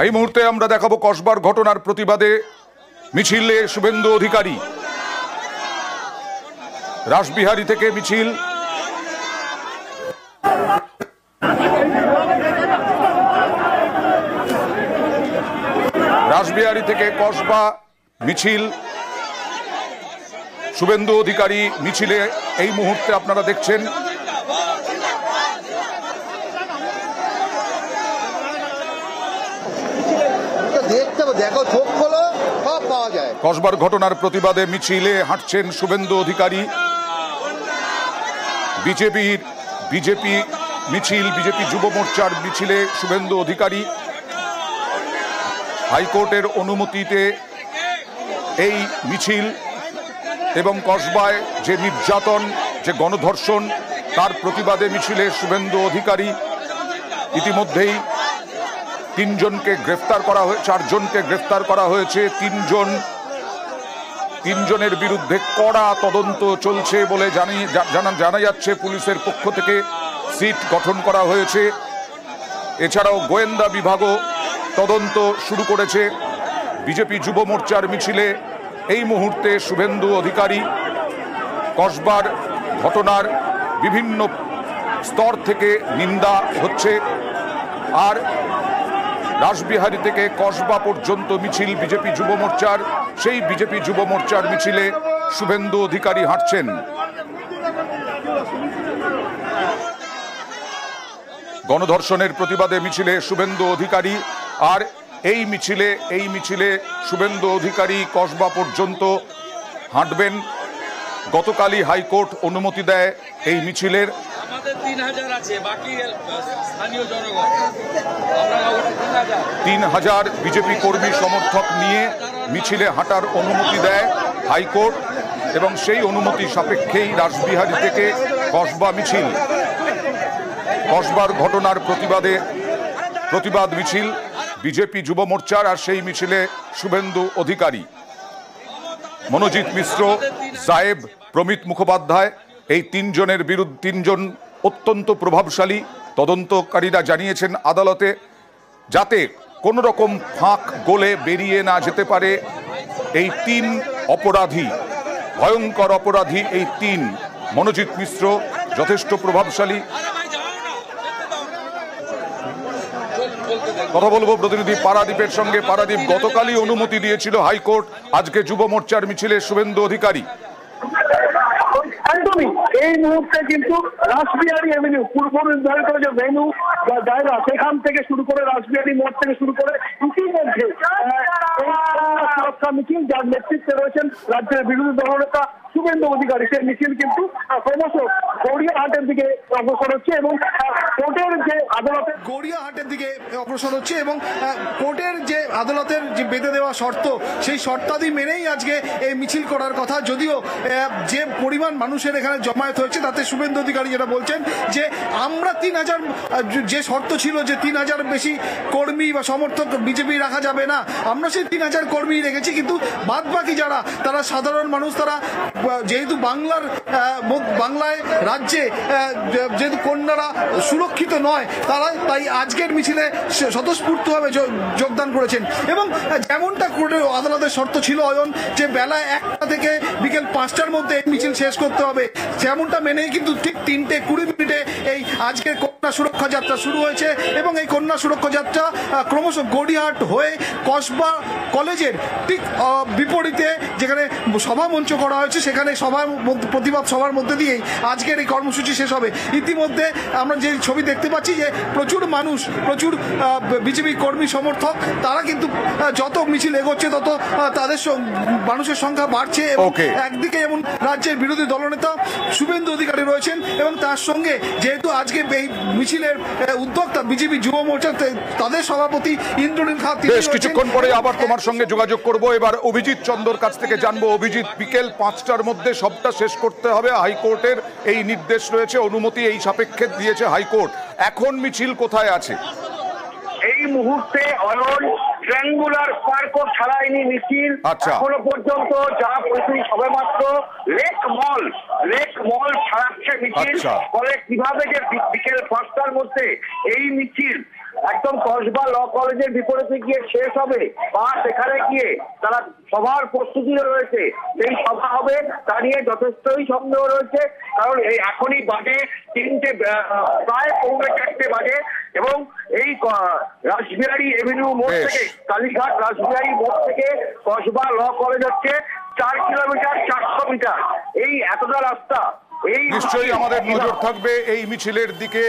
এই মুহূর্তে আমরা দেখাবো কসবার ঘটনার প্রতিবাদে মিছিলে শুভেন্দু অধিকারী। রাসবিহারী থেকে মিছিল, রাসবিহারী থেকে কসবা মিছিল, শুভেন্দু অধিকারী মিছিলে এই মুহূর্তে আপনারা দেখছেন। কসবার ঘটনার প্রতিবাদে মিছিলে হাঁটছেন শুভেন্দু অধিকারী। বিজেপি মিছিল, বিজেপি যুব মোর্চার মিছিলে শুভেন্দু অধিকারী। হাইকোর্টের অনুমতিতে এই মিছিল এবং কসবায় যে নির্যাতন, যে গণধর্ষণ, তার প্রতিবাদে মিছিলে শুভেন্দু অধিকারী। ইতিমধ্যেই তিনজনকে গ্রেফতার করা হয়েছে, চারজনকে গ্রেফতার করা হয়েছে। তিনজনের বিরুদ্ধে কড়া তদন্ত চলছে বলে জানা যাচ্ছে। পুলিশের পক্ষ থেকে সিট গঠন করা হয়েছে। এছাড়াও গোয়েন্দা বিভাগও তদন্ত শুরু করেছে। বিজেপি যুব মোর্চার মিছিলে এই মুহূর্তে শুভেন্দু অধিকারী। কসবার ঘটনার বিভিন্ন স্তর থেকে নিন্দা হচ্ছে। আর রাসবিহারী থেকে কসবা পর্যন্ত মিছিল বিজেপি যুব মোর্চার। সেই বিজেপি যুব মোর্চার মিছিলে শুভেন্দু অধিকারী হাঁটছেন। গণধর্ষণের প্রতিবাদে মিছিলে শুভেন্দু অধিকারী। আর এই মিছিলে শুভেন্দু অধিকারী কসবা পর্যন্ত হাঁটবেন। গতকালই হাইকোর্ট অনুমতি দেয় এই মিছিলের। 3000 বিজেপি কর্মী সমর্থক নিয়ে মিছিলে হাঁটার অনুমতি দেয় হাইকোর্ট, এবং সেই অনুমতি সাপেক্ষেই রাসবিহারী থেকে কসবা মিছিল। কসবার ঘটনার প্রতিবাদ মিছিল বিজেপি যুব মোর্চার, আর সেই মিছিলে শুভেন্দু অধিকারী, মনোজিৎ মিশ্র, সাহেব, প্রমিত মুখোপাধ্যায়, এই তিনজন অত্যন্ত প্রভাবশালী। তদন্তকারীরা জানিয়েছেন আদালতে, যাতে কোনো রকম ফাঁক গলে বেরিয়ে না যেতে পারে এই 3 অপরাধী, ভয়ঙ্কর অপরাধী এই 3। মনোজিৎ মিশ্র যথেষ্ট প্রভাবশালী। কথা বলবো প্রতিনিধি পারাদীপের সঙ্গে। পারাদীপ, গতকালই অনুমতি দিয়েছিল হাইকোর্ট, আজকে যুব মোর্চার মিছিলে শুভেন্দু অধিকারী। একদমই এই মুহূর্তে কিন্তু রাসবিহারী এভিনিউ, পূর্ব নির্ধারিত যে ভেন্যু বা জায়গা, সেখান থেকে শুরু করে রাসবিহারী মোড় থেকে শুরু করে ইতিমধ্যে সুরক্ষা মিছিল, যার নেতৃত্বে রয়েছেন রাজ্যের বিরোধী দলনেতা শুভেন্দু অধিকারী, সেই মিছিল কিন্তু ক্রমশ গড়িয়াহাটের দিকে অগ্রসর হচ্ছে এবং কোর্টের যে আদালতের গড়িয়াহাটের দিকে অগ্রসর হচ্ছে এবং কোর্টের যে আদালতের যে বেঁধে দেওয়া শর্ত, সেই শর্তাদি মেনেই আজকে এই মিছিল করার কথা। যদিও যে পরিমাণ মানুষের এখানে জমায়েত হয়েছে, তাতে শুভেন্দু অধিকারী যেটা বলছেন যে আমরা 3000, যে শর্ত ছিল যে 3000 বেশি কর্মী বা সমর্থক বিজেপি রাখা যাবে না, আমরা সেই 3000 কর্মী রেখেছি, কিন্তু বাদ বাকি যারা, তারা সাধারণ মানুষ, তারা যেহেতু বাংলায় রাজ্যে যেহেতু কন্যারা সুরক্ষিত নয়, তারা তাই আজকের মিছিলে স্বতঃস্ফূর্তভাবে যোগদান করেছেন। এবং যেমনটা কোর্টের আদালতের শর্ত ছিল অয়ন, যে বেলা 1টা থেকে বিকেল 5টার মধ্যে এই মিছিল শেষ করতে হবে, যেমনটা মেনেই কিন্তু ঠিক 3:20 এই আজকের কন্যা সুরক্ষা যাত্রা শুরু হয়েছে। এবং এই কন্যা সুরক্ষা যাত্রা ক্রমশ গড়িয়াহাট হয়ে কসবা কলেজের ঠিক বিপরীতে যেখানে সভা মঞ্চ করা হয়েছে, সেখানে প্রতিবাদ সভার মধ্যে দিয়েই আজকের এই কর্মসূচি শেষ হবে। ইতিমধ্যে আমরা যে ছবি দেখতে পাচ্ছি যে প্রচুর মানুষ, প্রচুর বিজেপি কর্মী সমর্থক, তারা কিন্তু যত মিছিল এগোচ্ছে তত তাদের মানুষের সংখ্যা বাড়ছে। এবং একদিকে যেমন রাজ্যের বিরোধী দলনেতা শুভেন্দু অধিকারী রয়েছেন, এবং তার সঙ্গে যেহেতু আজকে এই মিছিলের উদ্যোক্তা বিজেপি যুব মোর্চা, তাদের সভাপতি ইন্দ্রনীল খাঁ। বেশ কিছুক্ষণ পরে আবার তোমার সঙ্গে যোগাযোগ করব। এবার অভিজিৎ চন্দ্রর কাছ থেকে জানবো। অভিজিৎ, বিকেল 5টার মধ্যে সবটা শেষ করতে হবে, হাইকোর্টের এই নির্দেশ রয়েছে, অনুমতি এই সাপেক্ষে দিয়েছে হাইকোর্ট। এখন মিছিল কোথায় আছে? এই মুহূর্তে অয়ন ট্রায়াঙ্গুলার পার্কও ছাড়ায়নি মিছিল। এখনো পর্যন্ত যা পরিস্থিতি, সবে মাত্র লেক মল ছাড়াচ্ছে মিছিল। ফলে কিভাবে যে বিকেল 5টার মধ্যে এই মিছিল একদম কসবা ল কলেজের বিপরীতে গিয়ে শেষ হবে, বা সেখানে গিয়ে তারা সভার প্রস্তুতি রয়েছে, সেই সভা হবে তা নিয়ে যথেষ্টই সন্দেহ রয়েছে। কারণ এই এখনই বাজে প্রায় 4:30 বাজে, এবং এই রাসবিহারী এভিনিউ মোড় থেকে কালীঘাট রাসবিহারী মোড় থেকে কসবা ল কলেজ হচ্ছে 4 কিলোমিটার 400 মিটার। এই এতটা রাস্তা, এই নিশ্চয়ই আমাদের নজর থাকবে এই মিছিলের দিকে।